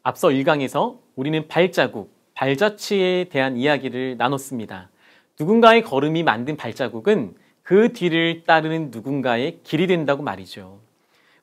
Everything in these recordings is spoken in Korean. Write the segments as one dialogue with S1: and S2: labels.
S1: 앞서 1강에서 우리는 발자국, 발자취에 대한 이야기를 나눴습니다. 누군가의 걸음이 만든 발자국은 그 뒤를 따르는 누군가의 길이 된다고 말이죠.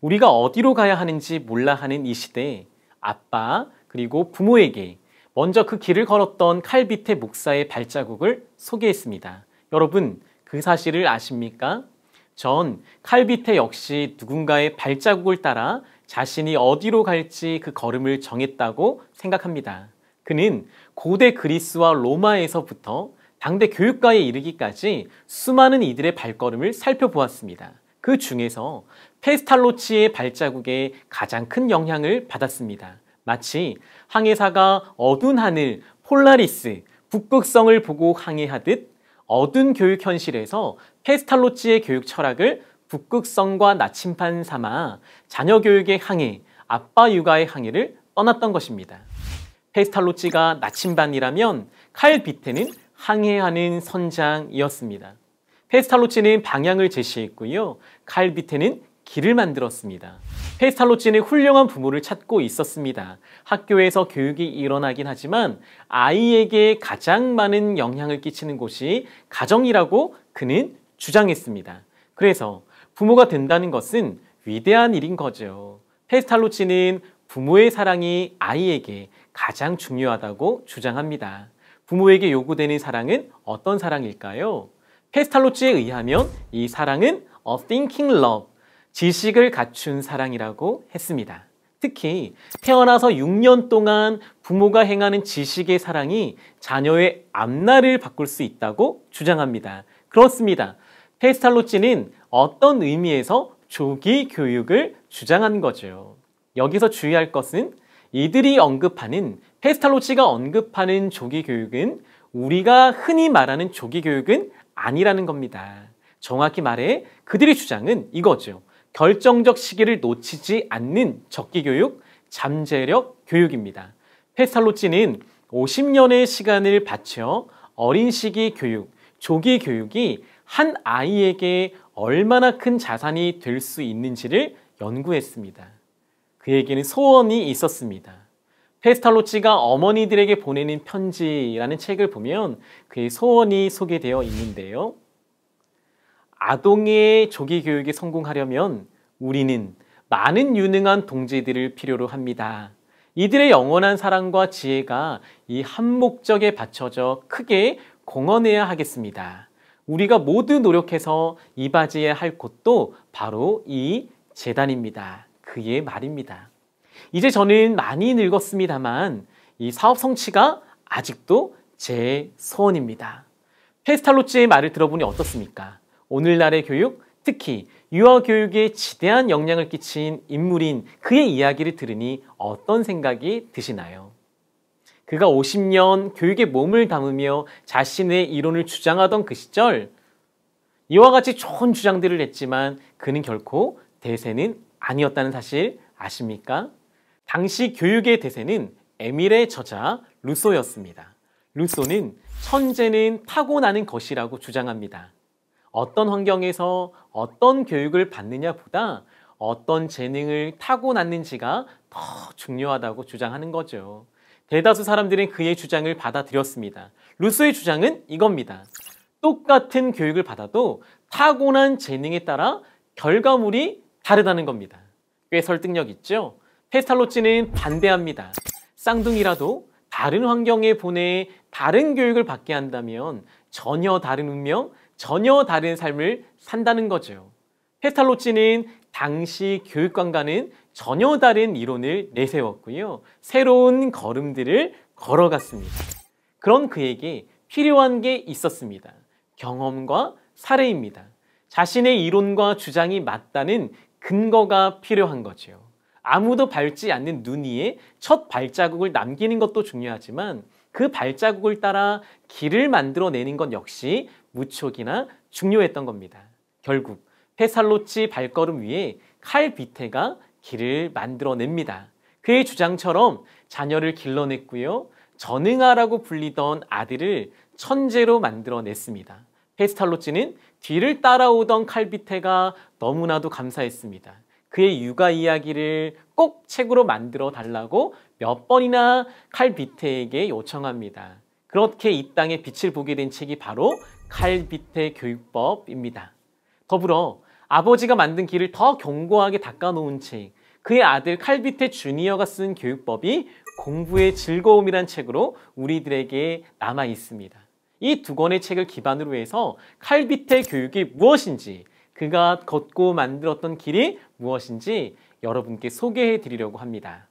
S1: 우리가 어디로 가야 하는지 몰라 하는 이 시대에 아빠 그리고 부모에게 먼저 그 길을 걸었던 칼비테 목사의 발자국을 소개했습니다. 여러분, 그 사실을 아십니까? 전 칼비테 역시 누군가의 발자국을 따라 자신이 어디로 갈지 그 걸음을 정했다고 생각합니다. 그는 고대 그리스와 로마에서부터 당대 교육가에 이르기까지 수많은 이들의 발걸음을 살펴보았습니다. 그 중에서 페스탈로치의 발자국에 가장 큰 영향을 받았습니다. 마치 항해사가 어두운 하늘, 폴라리스, 북극성을 보고 항해하듯 어두운 교육 현실에서 페스탈로치의 교육 철학을 북극성과 나침반 삼아 자녀 교육의 항해, 아빠 육아의 항해를 떠났던 것입니다. 페스탈로치가 나침반이라면 칼비테는 항해하는 선장이었습니다. 페스탈로치는 방향을 제시했고요. 칼비테는 길을 만들었습니다. 페스탈로치는 훌륭한 부모를 찾고 있었습니다. 학교에서 교육이 일어나긴 하지만 아이에게 가장 많은 영향을 끼치는 곳이 가정이라고 그는 주장했습니다. 그래서 부모가 된다는 것은 위대한 일인 거죠. 페스탈로치는 부모의 사랑이 아이에게 가장 중요하다고 주장합니다. 부모에게 요구되는 사랑은 어떤 사랑일까요? 페스탈로치에 의하면 이 사랑은 a thinking love, 지식을 갖춘 사랑이라고 했습니다. 특히 태어나서 6년 동안 부모가 행하는 지식의 사랑이 자녀의 앞날을 바꿀 수 있다고 주장합니다. 그렇습니다. 페스탈로치는 어떤 의미에서 조기 교육을 주장한 거죠. 여기서 주의할 것은 이들이 언급하는, 페스탈로치가 언급하는 조기 교육은 우리가 흔히 말하는 조기 교육은 아니라는 겁니다. 정확히 말해 그들의 주장은 이거죠. 결정적 시기를 놓치지 않는 적기 교육, 잠재력 교육입니다. 페스탈로치는 50년의 시간을 바쳐 어린 시기 교육, 조기 교육이 한 아이에게 얼마나 큰 자산이 될 수 있는지를 연구했습니다. 그에게는 소원이 있었습니다. 페스탈로치가 어머니들에게 보내는 편지라는 책을 보면 그의 소원이 소개되어 있는데요. 아동의 조기 교육에 성공하려면 우리는 많은 유능한 동지들을 필요로 합니다. 이들의 영원한 사랑과 지혜가 이 한 목적에 받쳐져 크게 공헌해야 하겠습니다. 우리가 모두 노력해서 이바지해야 할 곳도 바로 이 재단입니다. 그의 말입니다. 이제 저는 많이 늙었습니다만 이 사업 성취가 아직도 제 소원입니다. 페스탈로치의 말을 들어보니 어떻습니까? 오늘날의 교육, 특히 유아교육에 지대한 영향을 끼친 인물인 그의 이야기를 들으니 어떤 생각이 드시나요? 그가 50년 교육에 몸을 담으며 자신의 이론을 주장하던 그 시절, 이와 같이 좋은 주장들을 했지만 그는 결코 대세는 아니었다는 사실 아십니까? 당시 교육의 대세는 에밀의 저자 루소였습니다. 루소는 천재는 타고나는 것이라고 주장합니다. 어떤 환경에서 어떤 교육을 받느냐보다 어떤 재능을 타고났는지가 더 중요하다고 주장하는 거죠. 대다수 사람들은 그의 주장을 받아들였습니다. 루소의 주장은 이겁니다. 똑같은 교육을 받아도 타고난 재능에 따라 결과물이 다르다는 겁니다. 꽤 설득력 있죠? 페스탈로치는 반대합니다. 쌍둥이라도 다른 환경에 보내 다른 교육을 받게 한다면 전혀 다른 운명, 전혀 다른 삶을 산다는 거죠. 페스탈로치는 당시 교육관과는 전혀 다른 이론을 내세웠고요. 새로운 걸음들을 걸어갔습니다. 그런 그에게 필요한 게 있었습니다. 경험과 사례입니다. 자신의 이론과 주장이 맞다는 근거가 필요한 거죠. 아무도 밟지 않는 눈 위에 첫 발자국을 남기는 것도 중요하지만 그 발자국을 따라 길을 만들어내는 것 역시 무척이나 중요했던 겁니다. 결국 페스탈로치 발걸음 위에 칼비테가 길을 만들어냅니다. 그의 주장처럼 자녀를 길러냈고요. 전응아라고 불리던 아들을 천재로 만들어냈습니다. 페스탈로찌는 뒤를 따라오던 칼비테가 너무나도 감사했습니다. 그의 육아 이야기를 꼭 책으로 만들어 달라고 몇 번이나 칼비테에게 요청합니다. 그렇게 이 땅에 빛을 보게 된 책이 바로 칼비테 교육법입니다. 더불어 아버지가 만든 길을 더 견고하게 닦아놓은 책, 그의 아들 칼비테 주니어가 쓴 교육법이 공부의 즐거움이란 책으로 우리들에게 남아 있습니다. 이 두 권의 책을 기반으로 해서 칼비테 교육이 무엇인지, 그가 걷고 만들었던 길이 무엇인지 여러분께 소개해 드리려고 합니다.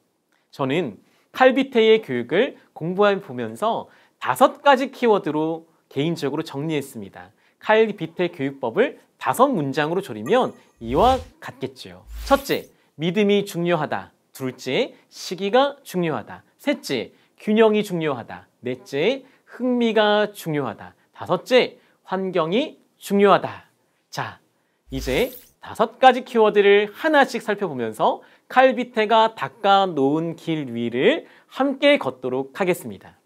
S1: 저는 칼비테의 교육을 공부해 보면서 5가지 키워드로 개인적으로 정리했습니다. 칼비테 교육법을 5문장으로 조리면 이와 같겠죠. 첫째, 믿음이 중요하다. 둘째, 시기가 중요하다. 셋째, 균형이 중요하다. 넷째, 흥미가 중요하다. 다섯째, 환경이 중요하다. 자, 이제 5가지 키워드를 하나씩 살펴보면서 칼비테가 닦아놓은 길 위를 함께 걷도록 하겠습니다.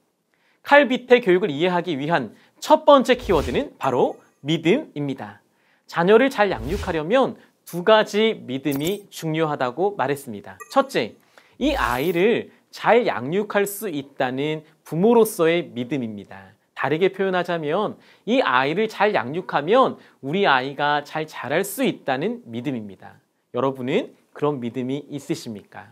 S1: 칼비테 교육을 이해하기 위한 첫 번째 키워드는 바로 믿음입니다. 자녀를 잘 양육하려면 2가지 믿음이 중요하다고 말했습니다. 첫째, 이 아이를 잘 양육할 수 있다는 부모로서의 믿음입니다. 다르게 표현하자면 이 아이를 잘 양육하면 우리 아이가 잘 자랄 수 있다는 믿음입니다. 여러분은 그런 믿음이 있으십니까?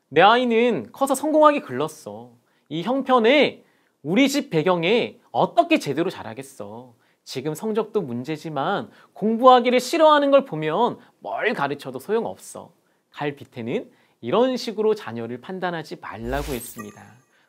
S1: 내 아이는 커서 성공하게 글렀어. 이 형편에 우리 집 배경에 어떻게 제대로 자라겠어. 지금 성적도 문제지만 공부하기를 싫어하는 걸 보면 뭘 가르쳐도 소용없어. 칼비테는 이런 식으로 자녀를 판단하지 말라고 했습니다.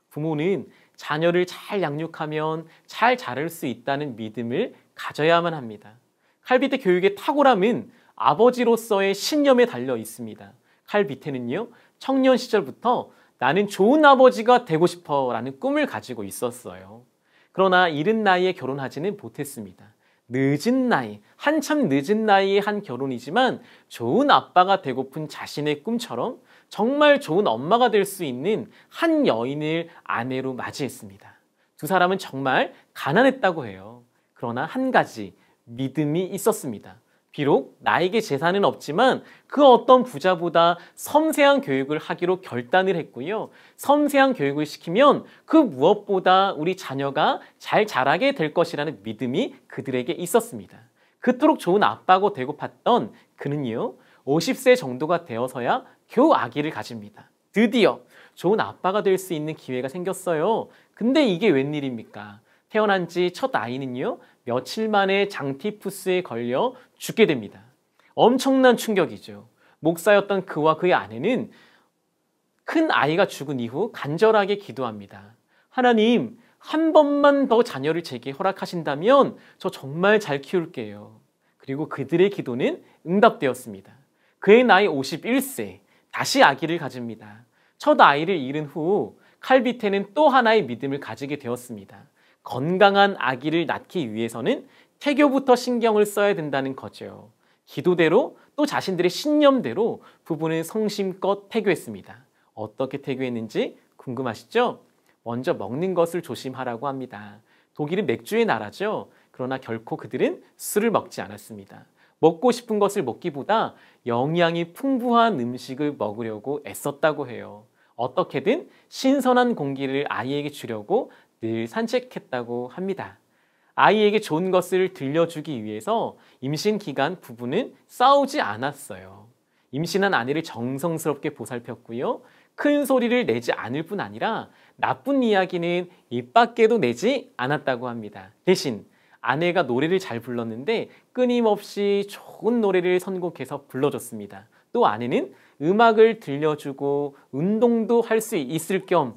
S1: 부모는 자녀를 잘 양육하면 잘 자랄 수 있다는 믿음을 가져야만 합니다. 칼비테 교육의 탁월함은 아버지로서의 신념에 달려 있습니다. 칼비테는요, 청년 시절부터 나는 좋은 아버지가 되고 싶어 라는 꿈을 가지고 있었어요. 그러나 이른 나이에 결혼하지는 못했습니다. 늦은 나이, 한참 늦은 나이에 한 결혼이지만 좋은 아빠가 되고픈 자신의 꿈처럼 정말 좋은 엄마가 될 수 있는 한 여인을 아내로 맞이했습니다. 두 사람은 정말 가난했다고 해요. 그러나 한 가지 믿음이 있었습니다. 비록 나에게 재산은 없지만 그 어떤 부자보다 섬세한 교육을 하기로 결단을 했고요. 섬세한 교육을 시키면 그 무엇보다 우리 자녀가 잘 자라게 될 것이라는 믿음이 그들에게 있었습니다. 그토록 좋은 아빠가 되고 팠던 그는요, 50세 정도가 되어서야 겨우 아기를 가집니다. 드디어 좋은 아빠가 될 수 있는 기회가 생겼어요. 근데 이게 웬일입니까? 태어난 지 첫 아이는요, 며칠 만에 장티푸스에 걸려 죽게 됩니다. 엄청난 충격이죠. 목사였던 그와 그의 아내는 큰 아이가 죽은 이후 간절하게 기도합니다. 하나님, 한 번만 더 자녀를 제게 허락하신다면 저 정말 잘 키울게요. 그리고 그들의 기도는 응답되었습니다. 그의 나이 51세, 다시 아기를 가집니다. 첫 아이를 잃은 후 칼비테는 또 하나의 믿음을 가지게 되었습니다. 건강한 아기를 낳기 위해서는 태교부터 신경을 써야 된다는 거죠. 기도대로 또 자신들의 신념대로 부부는 성심껏 태교했습니다. 어떻게 태교했는지 궁금하시죠? 먼저 먹는 것을 조심하라고 합니다. 독일은 맥주의 나라죠. 그러나 결코 그들은 술을 먹지 않았습니다. 먹고 싶은 것을 먹기보다 영양이 풍부한 음식을 먹으려고 애썼다고 해요. 어떻게든 신선한 공기를 아이에게 주려고 늘 산책했다고 합니다. 아이에게 좋은 것을 들려주기 위해서 임신 기간 부부는 싸우지 않았어요. 임신한 아내를 정성스럽게 보살폈고요. 큰 소리를 내지 않을 뿐 아니라 나쁜 이야기는 입 밖에도 내지 않았다고 합니다. 대신 아내가 노래를 잘 불렀는데 끊임없이 좋은 노래를 선곡해서 불러줬습니다. 또 아내는 음악을 들려주고 운동도 할 수 있을 겸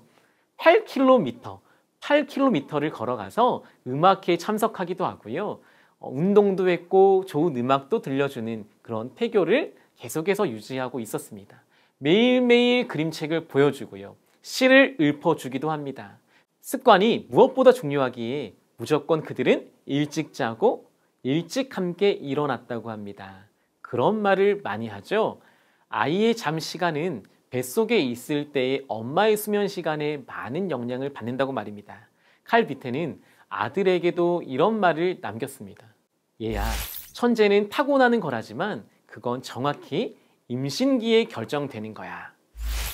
S1: 8km를 걸어가서 음악회에 참석하기도 하고요. 운동도 했고 좋은 음악도 들려주는 그런 태교를 계속해서 유지하고 있었습니다. 매일매일 그림책을 보여주고요. 시를 읊어주기도 합니다. 습관이 무엇보다 중요하기에 무조건 그들은 일찍 자고 일찍 함께 일어났다고 합니다. 그런 말을 많이 하죠. 아이의 잠 시간은 뱃속에 있을 때의 엄마의 수면 시간에 많은 영향을 받는다고 말입니다. 칼비테는 아들에게도 이런 말을 남겼습니다. 얘야, 천재는 타고나는 거라지만 그건 정확히 임신기에 결정되는 거야.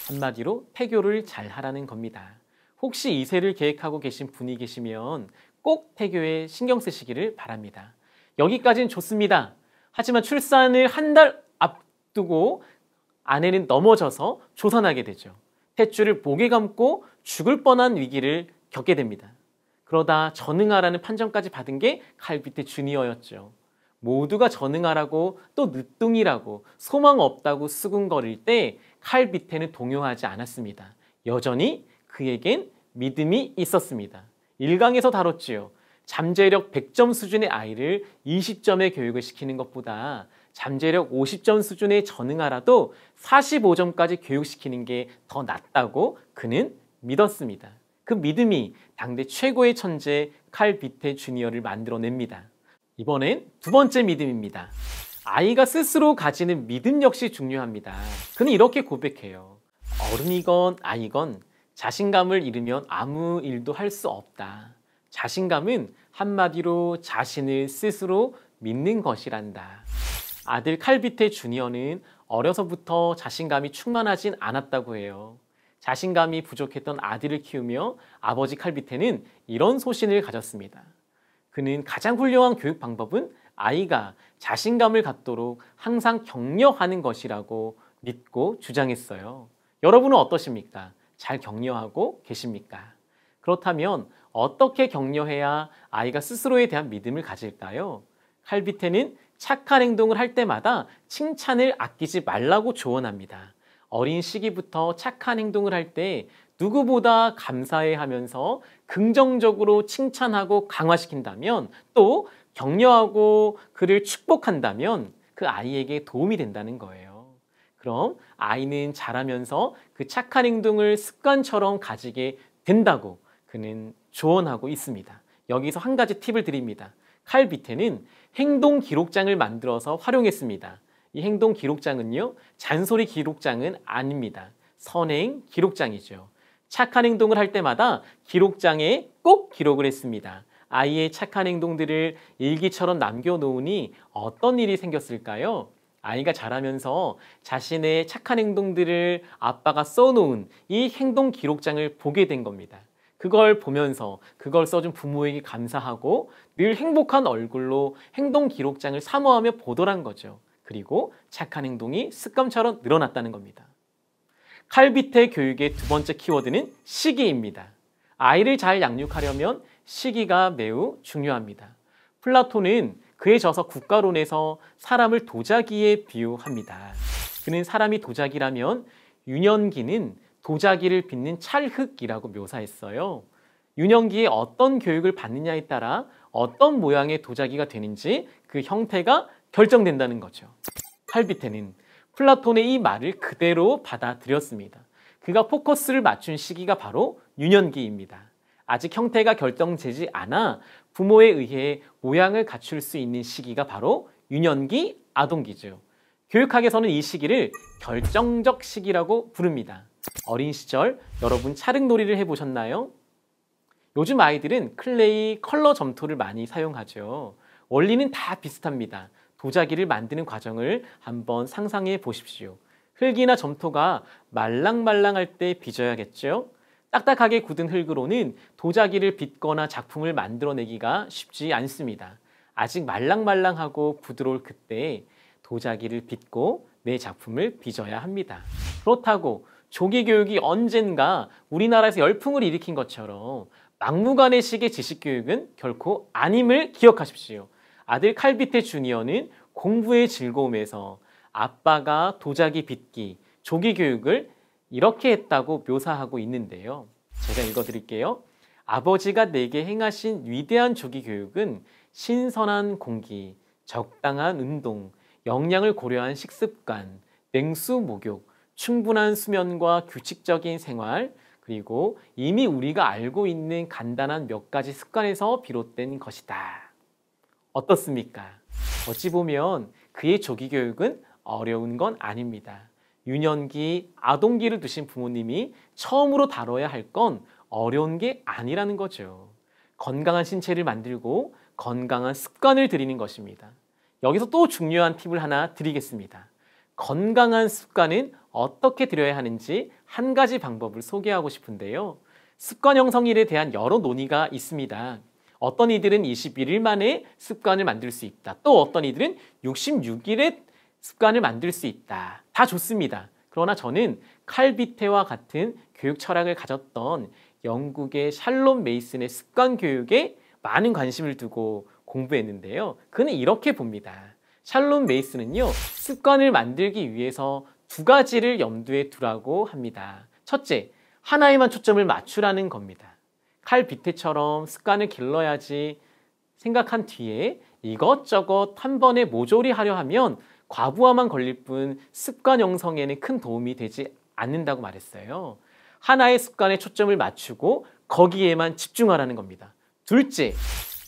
S1: 한마디로 태교를 잘 하라는 겁니다. 혹시 이세를 계획하고 계신 분이 계시면 꼭 태교에 신경 쓰시기를 바랍니다. 여기까지는 좋습니다. 하지만 출산을 한 달 앞두고 아내는 넘어져서 조산하게 되죠. 탯줄을 목에 감고 죽을 뻔한 위기를 겪게 됩니다. 그러다 전응하라는 판정까지 받은 게 칼비테 주니어였죠. 모두가 전응하라고 또 늦둥이라고 소망 없다고 수군거릴 때 칼비테는 동요하지 않았습니다. 여전히 그에겐 믿음이 있었습니다. 1강에서 다뤘지요. 잠재력 100점 수준의 아이를 20점의 교육을 시키는 것보다 잠재력 50점 수준의 전응하라도 45점까지 교육시키는 게 더 낫다고 그는 믿었습니다. 그 믿음이 당대 최고의 천재 칼비테 주니어를 만들어냅니다. 이번엔 두 번째 믿음입니다. 아이가 스스로 가지는 믿음 역시 중요합니다. 그는 이렇게 고백해요. 어른이건 아이건 자신감을 잃으면 아무 일도 할 수 없다. 자신감은 한마디로 자신을 스스로 믿는 것이란다. 아들 칼비테 주니어는 어려서부터 자신감이 충만하진 않았다고 해요. 자신감이 부족했던 아들을 키우며 아버지 칼비테는 이런 소신을 가졌습니다. 그는 가장 훌륭한 교육 방법은 아이가 자신감을 갖도록 항상 격려하는 것이라고 믿고 주장했어요. 여러분은 어떠십니까? 잘 격려하고 계십니까? 그렇다면 어떻게 격려해야 아이가 스스로에 대한 믿음을 가질까요? 칼비테는 착한 행동을 할 때마다 칭찬을 아끼지 말라고 조언합니다. 어린 시기부터 착한 행동을 할 때 누구보다 감사해하면서 긍정적으로 칭찬하고 강화시킨다면, 또 격려하고 그를 축복한다면 그 아이에게 도움이 된다는 거예요. 그럼 아이는 자라면서 그 착한 행동을 습관처럼 가지게 된다고 그는 조언하고 있습니다. 여기서 한 가지 팁을 드립니다. 칼비테는 행동 기록장을 만들어서 활용했습니다. 이 행동 기록장은요, 잔소리 기록장은 아닙니다. 선행 기록장이죠. 착한 행동을 할 때마다 기록장에 꼭 기록을 했습니다. 아이의 착한 행동들을 일기처럼 남겨놓으니 어떤 일이 생겼을까요? 아이가 자라면서 자신의 착한 행동들을 아빠가 써놓은 이 행동 기록장을 보게 된 겁니다. 그걸 보면서 그걸 써준 부모에게 감사하고 늘 행복한 얼굴로 행동 기록장을 사모하며 보더란 거죠. 그리고 착한 행동이 습관처럼 늘어났다는 겁니다. 칼비테 교육의 두 번째 키워드는 시기입니다. 아이를 잘 양육하려면 시기가 매우 중요합니다. 플라톤은 그에 져서 국가론에서 사람을 도자기에 비유합니다. 그는 사람이 도자기라면 유년기는 도자기를 빚는 찰흙이라고 묘사했어요. 유년기에 어떤 교육을 받느냐에 따라 어떤 모양의 도자기가 되는지 그 형태가 결정된다는 거죠. 칼비테는 플라톤의 이 말을 그대로 받아들였습니다. 그가 포커스를 맞춘 시기가 바로 유년기입니다. 아직 형태가 결정되지 않아 부모에 의해 모양을 갖출 수 있는 시기가 바로 유년기, 아동기죠. 교육학에서는 이 시기를 결정적 시기라고 부릅니다. 어린 시절 여러분 찰흙놀이를 해보셨나요? 요즘 아이들은 클레이, 컬러 점토를 많이 사용하죠. 원리는 다 비슷합니다. 도자기를 만드는 과정을 한번 상상해 보십시오. 흙이나 점토가 말랑말랑할 때 빚어야겠죠? 딱딱하게 굳은 흙으로는 도자기를 빚거나 작품을 만들어내기가 쉽지 않습니다. 아직 말랑말랑하고 부드러울 그때 도자기를 빚고 내 작품을 빚어야 합니다. 그렇다고 조기 교육이 언젠가 우리나라에서 열풍을 일으킨 것처럼 막무가내식의 지식교육은 결코 아님을 기억하십시오. 아들 칼비테 주니어는 공부의 즐거움에서 아빠가 도자기 빚기, 조기 교육을 이렇게 했다고 묘사하고 있는데요. 제가 읽어드릴게요. 아버지가 내게 행하신 위대한 조기 교육은 신선한 공기, 적당한 운동, 영양을 고려한 식습관, 냉수 목욕, 충분한 수면과 규칙적인 생활, 그리고 이미 우리가 알고 있는 간단한 몇 가지 습관에서 비롯된 것이다. 어떻습니까? 어찌 보면 그의 조기 교육은 어려운 건 아닙니다. 유년기, 아동기를 두신 부모님이 처음으로 다뤄야 할 건 어려운 게 아니라는 거죠. 건강한 신체를 만들고 건강한 습관을 들이는 것입니다. 여기서 또 중요한 팁을 하나 드리겠습니다. 건강한 습관은 어떻게 들여야 하는지 한 가지 방법을 소개하고 싶은데요. 습관 형성일에 대한 여러 논의가 있습니다. 어떤 이들은 21일 만에 습관을 만들 수 있다. 또 어떤 이들은 66일에 습관을 만들 수 있다. 다 좋습니다. 그러나 저는 칼 비테와 같은 교육 철학을 가졌던 영국의 샬롬 메이슨의 습관 교육에 많은 관심을 두고 공부했는데요. 그는 이렇게 봅니다. 샬롬 메이슨은요, 습관을 만들기 위해서 두 가지를 염두에 두라고 합니다. 첫째, 하나에만 초점을 맞추라는 겁니다. 칼 비테처럼 습관을 길러야지 생각한 뒤에 이것저것 한 번에 모조리 하려 하면 과부하만 걸릴 뿐 습관 형성에는 큰 도움이 되지 않는다고 말했어요. 하나의 습관에 초점을 맞추고 거기에만 집중하라는 겁니다. 둘째,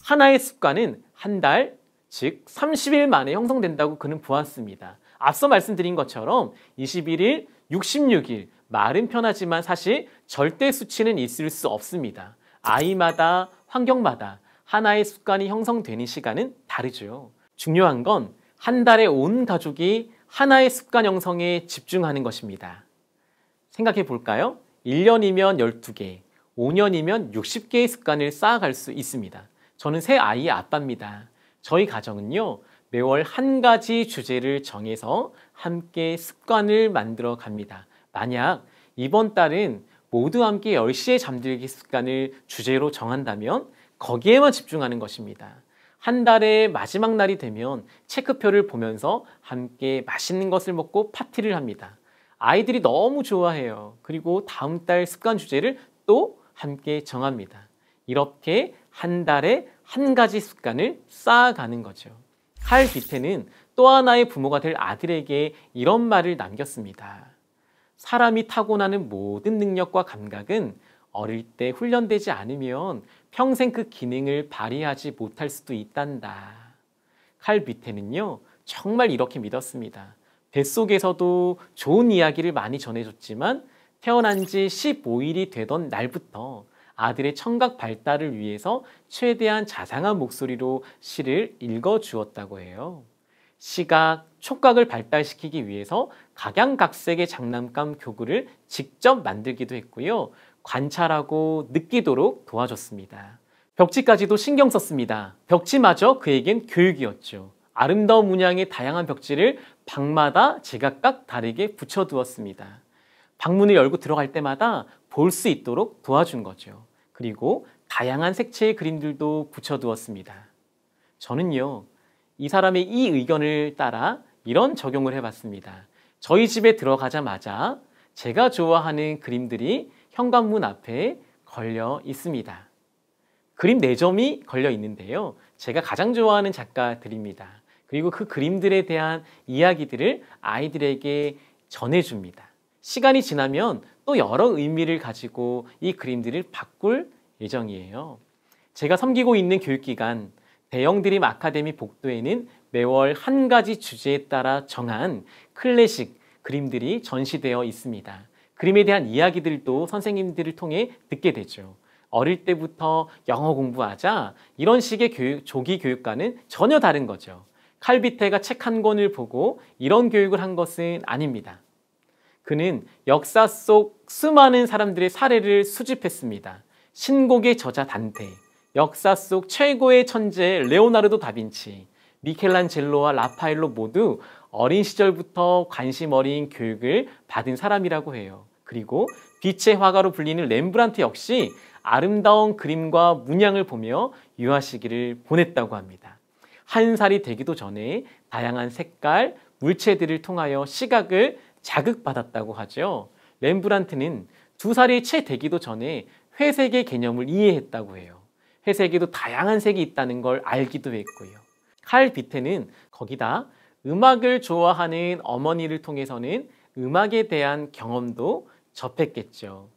S1: 하나의 습관은 한 달, 즉 30일 만에 형성된다고 그는 보았습니다. 앞서 말씀드린 것처럼 21일, 66일, 말은 편하지만 사실 절대 수치는 있을 수 없습니다. 아이마다, 환경마다 하나의 습관이 형성되는 시간은 다르죠. 중요한 건 한 달에 온 가족이 하나의 습관 형성에 집중하는 것입니다. 생각해 볼까요? 1년이면 12개, 5년이면 60개의 습관을 쌓아갈 수 있습니다. 저는 세 아이의 아빠입니다. 저희 가정은요, 매월 한 가지 주제를 정해서 함께 습관을 만들어 갑니다. 만약 이번 달은 모두 함께 10시에 잠들기 습관을 주제로 정한다면 거기에만 집중하는 것입니다. 한 달의 마지막 날이 되면 체크표를 보면서 함께 맛있는 것을 먹고 파티를 합니다. 아이들이 너무 좋아해요. 그리고 다음 달 습관 주제를 또 함께 정합니다. 이렇게 한 달에 한 가지 습관을 쌓아가는 거죠. 칼 비테는 또 하나의 부모가 될 아들에게 이런 말을 남겼습니다. 사람이 타고나는 모든 능력과 감각은 어릴 때 훈련되지 않으면 평생 그 기능을 발휘하지 못할 수도 있단다. 칼 비테는요, 정말 이렇게 믿었습니다. 뱃속에서도 좋은 이야기를 많이 전해줬지만 태어난 지 15일이 되던 날부터 아들의 청각 발달을 위해서 최대한 자상한 목소리로 시를 읽어주었다고 해요. 시각, 촉각을 발달시키기 위해서 각양각색의 장난감 교구를 직접 만들기도 했고요. 관찰하고 느끼도록 도와줬습니다. 벽지까지도 신경 썼습니다. 벽지마저 그에겐 교육이었죠. 아름다운 문양의 다양한 벽지를 방마다 제각각 다르게 붙여두었습니다. 방문을 열고 들어갈 때마다 볼 수 있도록 도와준 거죠. 그리고 다양한 색채의 그림들도 붙여두었습니다. 저는요, 이 사람의 이 의견을 따라 이런 적용을 해봤습니다. 저희 집에 들어가자마자 제가 좋아하는 그림들이 현관문 앞에 걸려 있습니다. 그림 4점이 걸려 있는데요. 제가 가장 좋아하는 작가들입니다. 그리고 그 그림들에 대한 이야기들을 아이들에게 전해줍니다. 시간이 지나면 또 여러 의미를 가지고 이 그림들을 바꿀 예정이에요. 제가 섬기고 있는 교육기관 대영드림 아카데미 복도에는 매월 한 가지 주제에 따라 정한 클래식 그림들이 전시되어 있습니다. 그림에 대한 이야기들도 선생님들을 통해 듣게 되죠. 어릴 때부터 영어 공부하자 이런 식의 조기 교육과는 전혀 다른 거죠. 칼 비테가 책 한 권을 보고 이런 교육을 한 것은 아닙니다. 그는 역사 속 수많은 사람들의 사례를 수집했습니다. 신곡의 저자 단테, 역사 속 최고의 천재 레오나르도 다빈치, 미켈란젤로와 라파엘로 모두 어린 시절부터 관심 어린 교육을 받은 사람이라고 해요. 그리고 빛의 화가로 불리는 렘브란트 역시 아름다운 그림과 문양을 보며 유아 시기를 보냈다고 합니다. 1살이 되기도 전에 다양한 색깔, 물체들을 통하여 시각을 자극받았다고 하죠. 렘브란트는 2살이 채 되기도 전에 회색의 개념을 이해했다고 해요. 회색에도 다양한 색이 있다는 걸 알기도 했고요. 칼 비테는 거기다 음악을 좋아하는 어머니를 통해서는 음악에 대한 경험도 접했겠죠.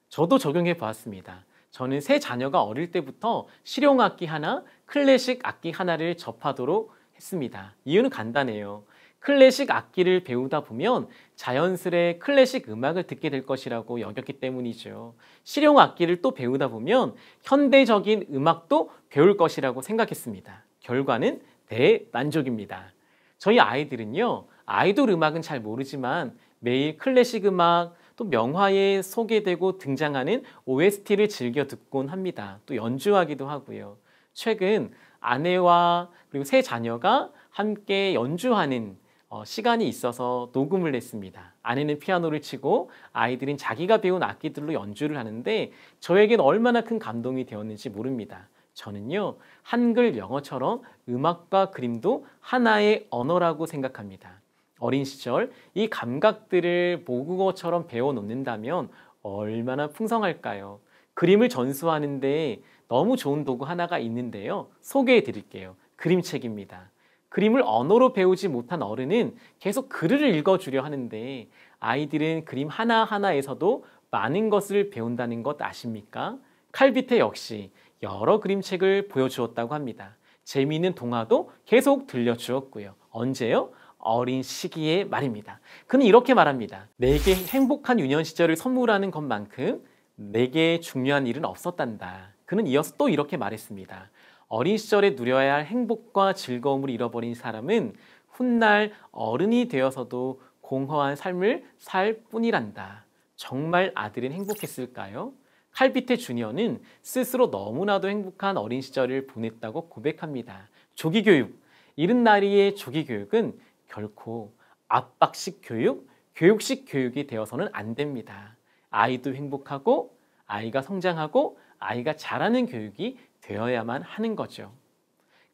S1: 저도 적용해 보았습니다. 저는 세 자녀가 어릴 때부터 실용악기 하나, 클래식 악기 하나를 접하도록 했습니다. 이유는 간단해요. 클래식 악기를 배우다 보면 자연스레 클래식 음악을 듣게 될 것이라고 여겼기 때문이죠. 실용 악기를 또 배우다 보면 현대적인 음악도 배울 것이라고 생각했습니다. 결과는 대만족입니다. 저희 아이들은요, 아이돌 음악은 잘 모르지만 매일 클래식 음악, 또 명화에 소개되고 등장하는 OST를 즐겨 듣곤 합니다. 또 연주하기도 하고요. 최근 아내와 그리고 세 자녀가 함께 연주하는 시간이 있어서 녹음을 했습니다. 아내는 피아노를 치고 아이들은 자기가 배운 악기들로 연주를 하는데 저에겐 얼마나 큰 감동이 되었는지 모릅니다. 저는요, 한글, 영어처럼 음악과 그림도 하나의 언어라고 생각합니다. 어린 시절 이 감각들을 모국어처럼 배워놓는다면 얼마나 풍성할까요? 그림을 전수하는데 너무 좋은 도구 하나가 있는데요. 소개해 드릴게요. 그림책입니다. 그림을 언어로 배우지 못한 어른은 계속 글을 읽어주려 하는데 아이들은 그림 하나하나에서도 많은 것을 배운다는 것 아십니까? 칼비테 역시 여러 그림책을 보여주었다고 합니다. 재미있는 동화도 계속 들려주었고요. 언제요? 어린 시기에 말입니다. 그는 이렇게 말합니다. 내게 행복한 유년 시절을 선물하는 것만큼 내게 중요한 일은 없었단다. 그는 이어서 또 이렇게 말했습니다. 어린 시절에 누려야 할 행복과 즐거움을 잃어버린 사람은 훗날 어른이 되어서도 공허한 삶을 살 뿐이란다. 정말 아들은 행복했을까요? 칼비테 주니어는 스스로 너무나도 행복한 어린 시절을 보냈다고 고백합니다. 조기교육, 이른 나이의 조기교육은 결코 압박식 교육, 교육식 교육이 되어서는 안 됩니다. 아이도 행복하고 아이가 성장하고 아이가 잘하는 교육이 되어야만 하는 거죠.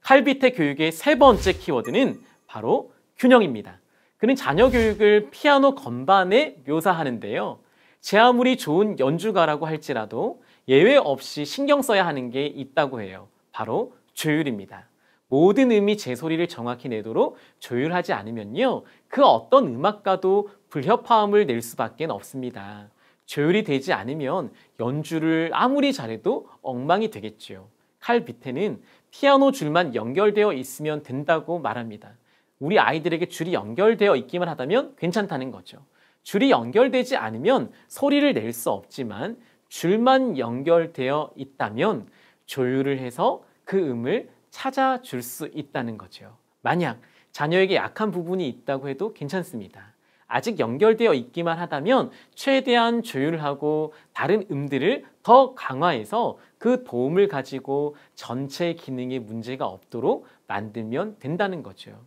S1: 칼비테 교육의 세 번째 키워드는 바로 균형입니다. 그는 자녀 교육을 피아노 건반에 묘사하는데요. 제 아무리 좋은 연주가라고 할지라도 예외 없이 신경 써야 하는 게 있다고 해요. 바로 조율입니다. 모든 음이 제 소리를 정확히 내도록 조율하지 않으면요, 그 어떤 음악가도 불협화음을 낼 수밖에 없습니다. 조율이 되지 않으면 연주를 아무리 잘해도 엉망이 되겠죠. 칼비테는 피아노 줄만 연결되어 있으면 된다고 말합니다. 우리 아이들에게 줄이 연결되어 있기만 하다면 괜찮다는 거죠. 줄이 연결되지 않으면 소리를 낼 수 없지만 줄만 연결되어 있다면 조율을 해서 그 음을 찾아줄 수 있다는 거죠. 만약 자녀에게 약한 부분이 있다고 해도 괜찮습니다. 아직 연결되어 있기만 하다면 최대한 조율을 하고 다른 음들을 더 강화해서 그 도움을 가지고 전체 기능에 문제가 없도록 만들면 된다는 거죠.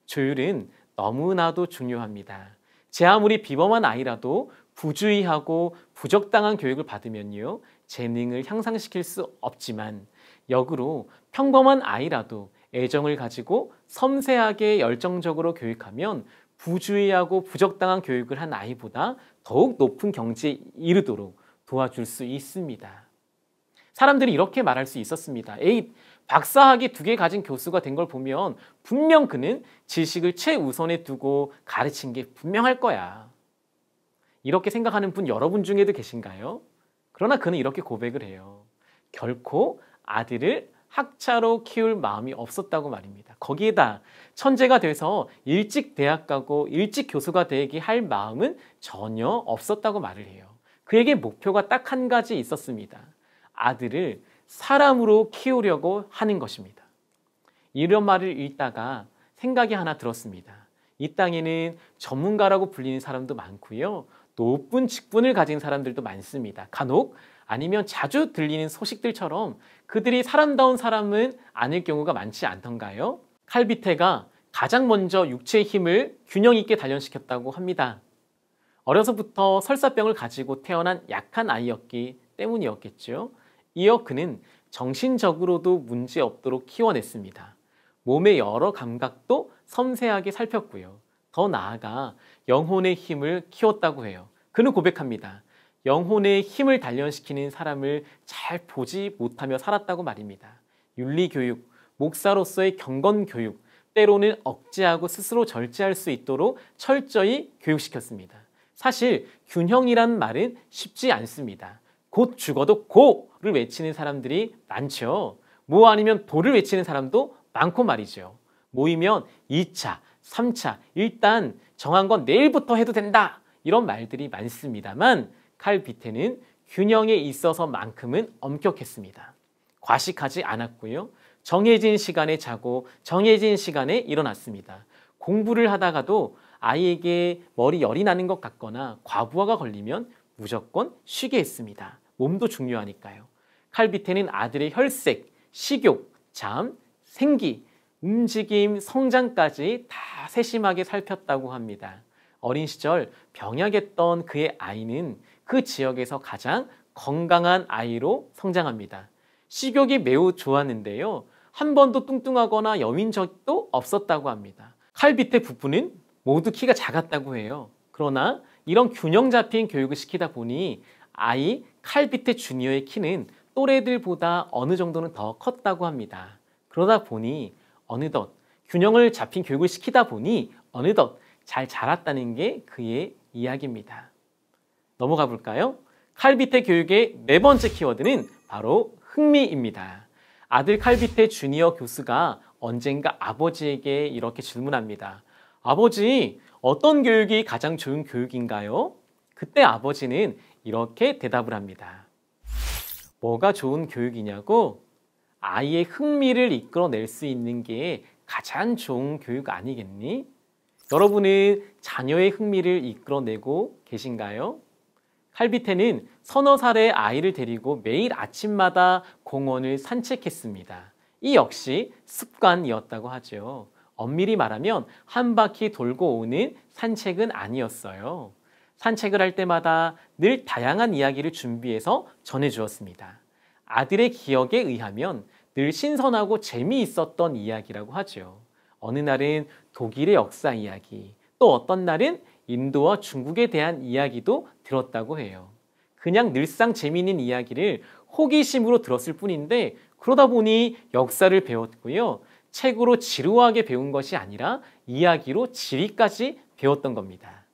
S1: 조율은 너무나도 중요합니다. 제 아무리 비범한 아이라도 부주의하고 부적당한 교육을 받으면요, 재능을 향상시킬 수 없지만 역으로 평범한 아이라도 애정을 가지고 섬세하게 열정적으로 교육하면 부주의하고 부적당한 교육을 한 아이보다 더욱 높은 경지에 이르도록 도와줄 수 있습니다. 사람들이 이렇게 말할 수 있었습니다. 에이, 박사학위 2개 가진 교수가 된 걸 보면 분명 그는 지식을 최우선에 두고 가르친 게 분명할 거야. 이렇게 생각하는 분 여러분 중에도 계신가요? 그러나 그는 이렇게 고백을 해요. 결코 아들을 학자로 키울 마음이 없었다고 말입니다. 거기에다 천재가 돼서 일찍 대학 가고 일찍 교수가 되게 할 마음은 전혀 없었다고 말을 해요. 그에게 목표가 딱 한 가지 있었습니다. 아들을 사람으로 키우려고 하는 것입니다. 이런 말을 읽다가 생각이 하나 들었습니다. 이 땅에는 전문가라고 불리는 사람도 많고요. 높은 직분을 가진 사람들도 많습니다. 간혹 아니면 자주 들리는 소식들처럼 그들이 사람다운 사람은 아닐 경우가 많지 않던가요? 칼비테가 가장 먼저 육체의 힘을 균형 있게 단련시켰다고 합니다. 어려서부터 설사병을 가지고 태어난 약한 아이였기 때문이었겠죠. 이어 그는 정신적으로도 문제 없도록 키워냈습니다. 몸의 여러 감각도 섬세하게 살폈고요. 더 나아가 영혼의 힘을 키웠다고 해요. 그는 고백합니다. 영혼의 힘을 단련시키는 사람을 잘 보지 못하며 살았다고 말입니다. 윤리교육, 목사로서의 경건교육, 때로는 억제하고 스스로 절제할 수 있도록 철저히 교육시켰습니다. 사실 균형이란 말은 쉽지 않습니다. 곧 죽어도 고를 외치는 사람들이 많죠. 뭐 아니면 도를 외치는 사람도 많고 말이죠. 모이면 2차, 3차, 일단 정한 건 내일부터 해도 된다. 이런 말들이 많습니다만 칼 비테는 균형에 있어서만큼은 엄격했습니다. 과식하지 않았고요. 정해진 시간에 자고 정해진 시간에 일어났습니다. 공부를 하다가도 아이에게 머리 열이 나는 것 같거나 과부하가 걸리면 무조건 쉬게 했습니다. 몸도 중요하니까요. 칼 비테는 아들의 혈색, 식욕, 잠, 생기, 움직임, 성장까지 다 세심하게 살폈다고 합니다. 어린 시절 병약했던 그의 아이는 그 지역에서 가장 건강한 아이로 성장합니다. 식욕이 매우 좋았는데요. 한 번도 뚱뚱하거나 여민 적도 없었다고 합니다. 칼 비테 부부는 모두 키가 작았다고 해요. 그러나 이런 균형 잡힌 교육을 시키다 보니 아이 칼 비테 주니어의 키는 또래들보다 어느 정도는 더 컸다고 합니다. 그러다 보니 어느덧 균형을 잡힌 교육을 시키다 보니 어느덧 잘 자랐다는 게 그의 이야기입니다. 넘어가 볼까요? 칼 비테 교육의 네 번째 키워드는 바로 흥미입니다. 아들 칼 비테 주니어 교수가 언젠가 아버지에게 이렇게 질문합니다. 아버지, 어떤 교육이 가장 좋은 교육인가요? 그때 아버지는 이렇게 대답을 합니다. 뭐가 좋은 교육이냐고? 아이의 흥미를 이끌어낼 수 있는 게 가장 좋은 교육 아니겠니? 여러분은 자녀의 흥미를 이끌어내고 계신가요? 칼 비테는 서너 살의 아이를 데리고 매일 아침마다 공원을 산책했습니다. 이 역시 습관이었다고 하죠. 엄밀히 말하면 한 바퀴 돌고 오는 산책은 아니었어요. 산책을 할 때마다 늘 다양한 이야기를 준비해서 전해주었습니다. 아들의 기억에 의하면 늘 신선하고 재미있었던 이야기라고 하죠. 어느 날은 독일의 역사 이야기, 또 어떤 날은 인도와 중국에 대한 이야기도 들었다고 해요. 그냥 늘상 재미있는 이야기를 호기심으로 들었을 뿐인데 그러다 보니 역사를 배웠고요. 책으로 지루하게 배운 것이 아니라 이야기로 지리까지 배웠던 겁니다.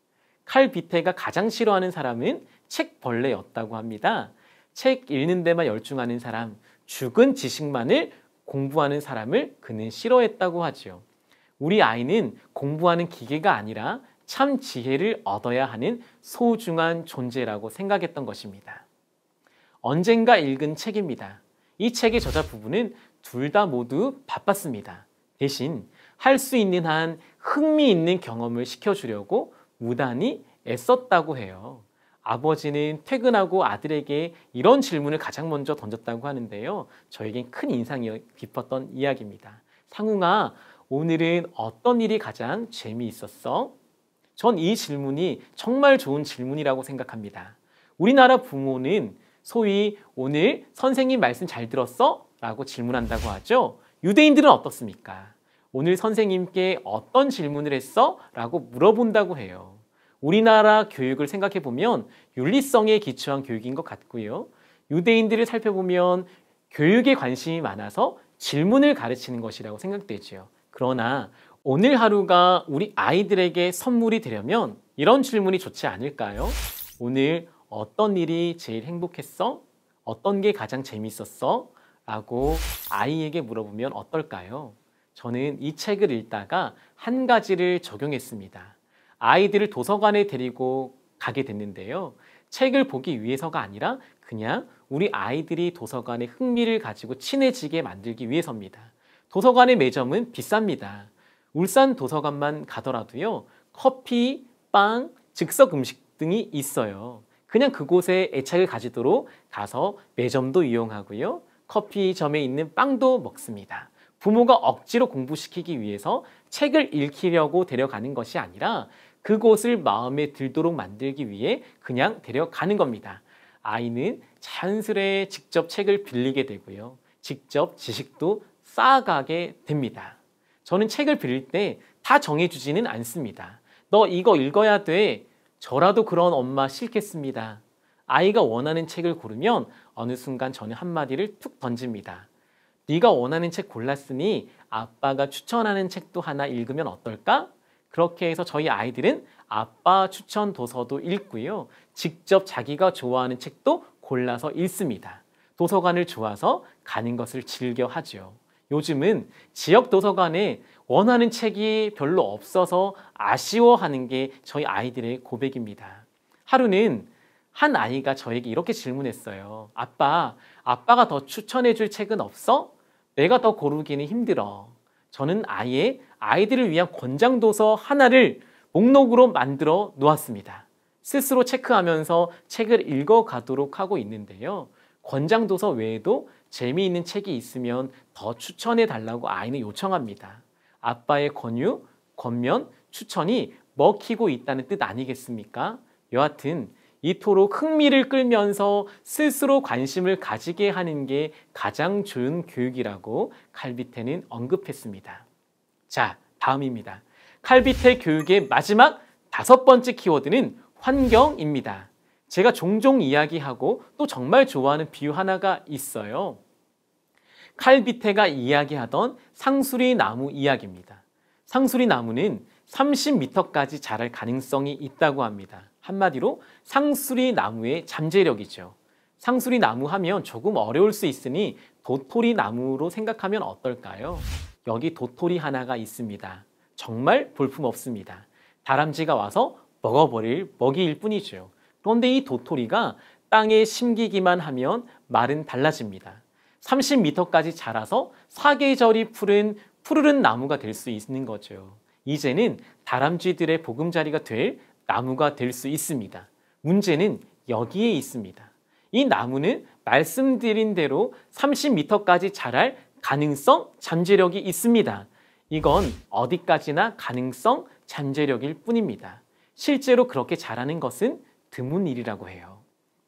S1: 칼 비테가 가장 싫어하는 사람은 책벌레였다고 합니다. 책 읽는 데만 열중하는 사람, 죽은 지식만을 공부하는 사람을 그는 싫어했다고 하죠. 우리 아이는 공부하는 기계가 아니라 참 지혜를 얻어야 하는 소중한 존재라고 생각했던 것입니다. 언젠가 읽은 책입니다. 이 책의 저자 부부는 둘 다 모두 바빴습니다. 대신 할 수 있는 한 흥미있는 경험을 시켜주려고 무단히 애썼다고 해요. 아버지는 퇴근하고 아들에게 이런 질문을 가장 먼저 던졌다고 하는데요. 저에겐 큰 인상이 깊었던 이야기입니다. 상웅아, 오늘은 어떤 일이 가장 재미있었어? 전 이 질문이 정말 좋은 질문이라고 생각합니다. 우리나라 부모는 소위 오늘 선생님 말씀 잘 들었어? 라고 질문한다고 하죠. 유대인들은 어떻습니까? 오늘 선생님께 어떤 질문을 했어? 라고 물어본다고 해요. 우리나라 교육을 생각해 보면 윤리성에 기초한 교육인 것 같고요. 유대인들을 살펴보면 교육에 관심이 많아서 질문을 가르치는 것이라고 생각되죠. 그러나 오늘 하루가 우리 아이들에게 선물이 되려면 이런 질문이 좋지 않을까요? 오늘 어떤 일이 제일 행복했어? 어떤 게 가장 재밌었어? 라고 아이에게 물어보면 어떨까요? 저는 이 책을 읽다가 한 가지를 적용했습니다. 아이들을 도서관에 데리고 가게 됐는데요. 책을 보기 위해서가 아니라 그냥 우리 아이들이 도서관에 흥미를 가지고 친해지게 만들기 위해서입니다. 도서관의 매점은 비쌉니다. 울산 도서관만 가더라도요. 커피, 빵, 즉석 음식 등이 있어요. 그냥 그곳에 애착을 가지도록 가서 매점도 이용하고요. 커피점에 있는 빵도 먹습니다. 부모가 억지로 공부시키기 위해서 책을 읽히려고 데려가는 것이 아니라 그곳을 마음에 들도록 만들기 위해 그냥 데려가는 겁니다. 아이는 자연스레 직접 책을 빌리게 되고요. 직접 지식도 쌓아가게 됩니다. 저는 책을 빌릴 때 다 정해주지는 않습니다. 너 이거 읽어야 돼. 저라도 그런 엄마 싫겠습니다. 아이가 원하는 책을 고르면 어느 순간 저는 한마디를 툭 던집니다. 네가 원하는 책 골랐으니 아빠가 추천하는 책도 하나 읽으면 어떨까? 그렇게 해서 저희 아이들은 아빠 추천 도서도 읽고요. 직접 자기가 좋아하는 책도 골라서 읽습니다. 도서관을 좋아서 가는 것을 즐겨 하죠. 요즘은 지역 도서관에 원하는 책이 별로 없어서 아쉬워하는 게 저희 아이들의 고백입니다. 하루는 한 아이가 저에게 이렇게 질문했어요. 아빠가 더 추천해 줄 책은 없어? 내가 더 고르기는 힘들어. 저는 아예 아이들을 위한 권장도서 하나를 목록으로 만들어 놓았습니다. 스스로 체크하면서 책을 읽어가도록 하고 있는데요. 권장도서 외에도 재미있는 책이 있으면 더 추천해 달라고 아이는 요청합니다. 아빠의 권유, 권면, 추천이 먹히고 있다는 뜻 아니겠습니까? 여하튼 이토록 흥미를 끌면서 스스로 관심을 가지게 하는 게 가장 좋은 교육이라고 칼비테는 언급했습니다. 자, 다음입니다. 칼비테 교육의 마지막 5번째 키워드는 환경입니다. 제가 종종 이야기하고 또 정말 좋아하는 비유 하나가 있어요. 칼비테가 이야기하던 상수리 나무 이야기입니다. 상수리 나무는 30m까지 자랄 가능성이 있다고 합니다. 한마디로 상수리 나무의 잠재력이죠. 상수리 나무 하면 조금 어려울 수 있으니 도토리 나무로 생각하면 어떨까요? 여기 도토리 하나가 있습니다. 정말 볼품없습니다. 다람쥐가 와서 먹어버릴 먹이일 뿐이죠. 그런데 이 도토리가 땅에 심기기만 하면 말은 달라집니다. 30m까지 자라서 사계절이 푸르른 나무가 될 수 있는 거죠. 이제는 다람쥐들의 보금자리가 될 나무가 될 수 있습니다. 문제는 여기에 있습니다. 이 나무는 말씀드린 대로 30m까지 자랄 가능성, 잠재력이 있습니다. 이건 어디까지나 가능성, 잠재력일 뿐입니다. 실제로 그렇게 자라는 것은 드문 일이라고 해요.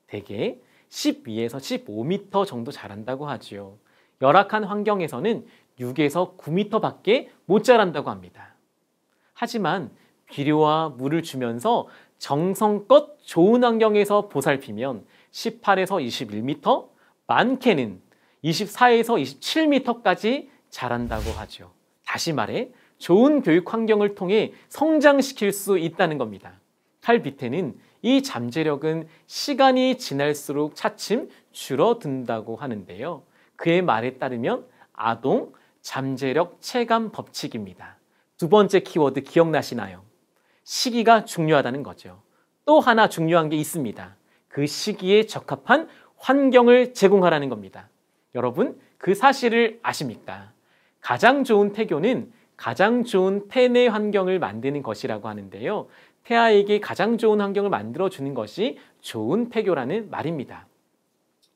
S1: 대개 12에서 15m 정도 자란다고 하지요. 열악한 환경에서는 6에서 9m밖에 못 자란다고 합니다. 하지만 비료와 물을 주면서 정성껏 좋은 환경에서 보살피면 18에서 21m, 많게는 24에서 27m까지 자란다고 하죠. 다시 말해 좋은 교육 환경을 통해 성장시킬 수 있다는 겁니다. 칼비테는 이 잠재력은 시간이 지날수록 차츰 줄어든다고 하는데요. 그의 말에 따르면 아동 잠재력 체감 법칙입니다. 2번째 키워드 기억나시나요? 시기가 중요하다는 거죠. 또 하나 중요한 게 있습니다. 그 시기에 적합한 환경을 제공하라는 겁니다. 여러분, 그 사실을 아십니까? 가장 좋은 태교는 가장 좋은 태내 환경을 만드는 것이라고 하는데요. 태아에게 가장 좋은 환경을 만들어주는 것이 좋은 태교라는 말입니다.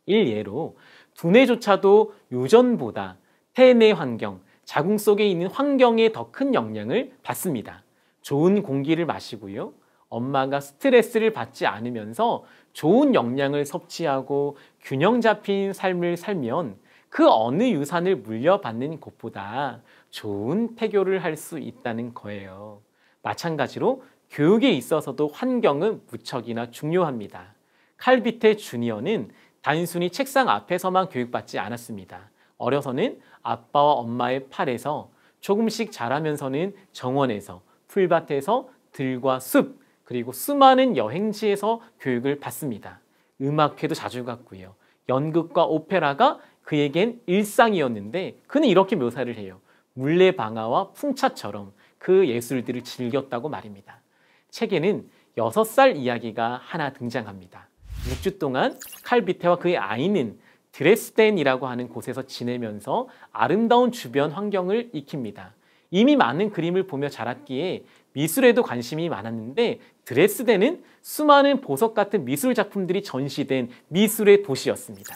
S1: 일예로 두뇌조차도 유전보다 태내 환경, 자궁 속에 있는 환경에 더 큰 영향을 받습니다. 좋은 공기를 마시고요. 엄마가 스트레스를 받지 않으면서 좋은 영양을 섭취하고 균형 잡힌 삶을 살면 그 어느 유산을 물려받는 것보다 좋은 태교를 할 수 있다는 거예요. 마찬가지로 교육에 있어서도 환경은 무척이나 중요합니다. 칼비테 주니어는 단순히 책상 앞에서만 교육받지 않았습니다. 어려서는 아빠와 엄마의 팔에서 조금씩 자라면서는 정원에서, 풀밭에서, 들과 숲, 그리고 수많은 여행지에서 교육을 받습니다. 음악회도 자주 갔고요. 연극과 오페라가 그에겐 일상이었는데 그는 이렇게 묘사를 해요. 물레방아와 풍차처럼 그 예술들을 즐겼다고 말입니다. 책에는 6살 이야기가 하나 등장합니다. 6주 동안 칼비테와 그의 아이는 드레스덴이라고 하는 곳에서 지내면서 아름다운 주변 환경을 익힙니다. 이미 많은 그림을 보며 자랐기에 미술에도 관심이 많았는데 드레스덴은 수많은 보석 같은 미술 작품들이 전시된 미술의 도시였습니다.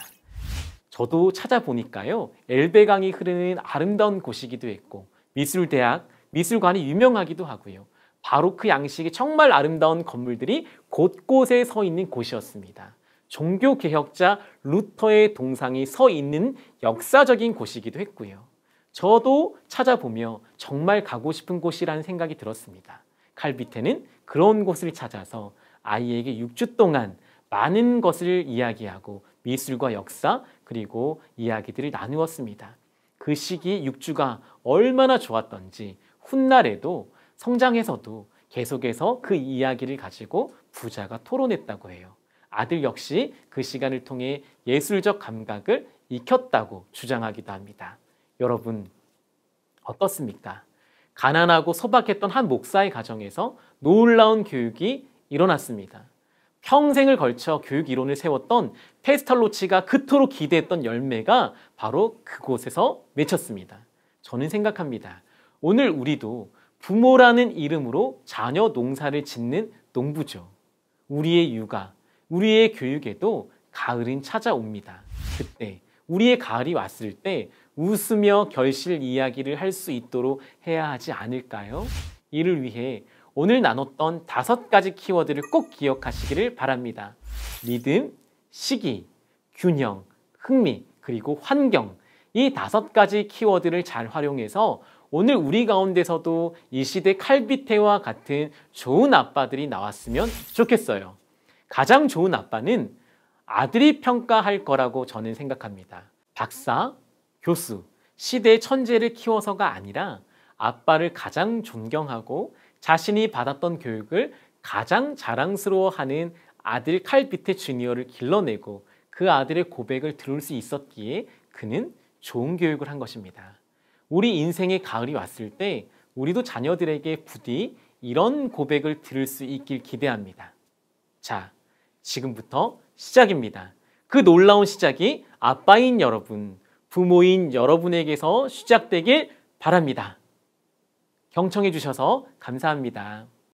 S1: 저도 찾아보니까요. 엘베강이 흐르는 아름다운 곳이기도 했고 미술대학, 미술관이 유명하기도 하고요. 바로크 양식의 정말 아름다운 건물들이 곳곳에 서 있는 곳이었습니다. 종교개혁자 루터의 동상이 서 있는 역사적인 곳이기도 했고요. 저도 찾아보며 정말 가고 싶은 곳이라는 생각이 들었습니다. 칼비테는 그런 곳을 찾아서 아이에게 6주 동안 많은 것을 이야기하고 미술과 역사 그리고 이야기들을 나누었습니다. 그 시기 6주가 얼마나 좋았던지 훗날에도 성장해서도 계속해서 그 이야기를 가지고 부자가 토론했다고 해요. 아들 역시 그 시간을 통해 예술적 감각을 익혔다고 주장하기도 합니다. 여러분 어떻습니까? 가난하고 소박했던 한 목사의 가정에서 놀라운 교육이 일어났습니다. 평생을 걸쳐 교육 이론을 세웠던 페스탈로치가 그토록 기대했던 열매가 바로 그곳에서 맺혔습니다. 저는 생각합니다. 오늘 우리도 부모라는 이름으로 자녀 농사를 짓는 농부죠. 우리의 육아, 우리의 교육에도 가을은 찾아옵니다. 그때 우리의 가을이 왔을 때 웃으며 결실 이야기를 할 수 있도록 해야 하지 않을까요? 이를 위해 오늘 나눴던 5가지 키워드를 꼭 기억하시기를 바랍니다. 리듬, 시기, 균형, 흥미, 그리고 환경. 이 5가지 키워드를 잘 활용해서 오늘 우리 가운데서도 이 시대 칼비태와 같은 좋은 아빠들이 나왔으면 좋겠어요. 가장 좋은 아빠는 아들이 평가할 거라고 저는 생각합니다. 박사, 교수, 시대의 천재를 키워서가 아니라 아빠를 가장 존경하고 자신이 받았던 교육을 가장 자랑스러워하는 아들 칼비태 주니어를 길러내고 그 아들의 고백을 들을 수 있었기에 그는 좋은 교육을 한 것입니다. 우리 인생의 가을이 왔을 때 우리도 자녀들에게 부디 이런 고백을 들을 수 있길 기대합니다. 자, 지금부터 시작입니다. 그 놀라운 시작이 아빠인 여러분, 부모인 여러분에게서 시작되길 바랍니다. 경청해 주셔서 감사합니다.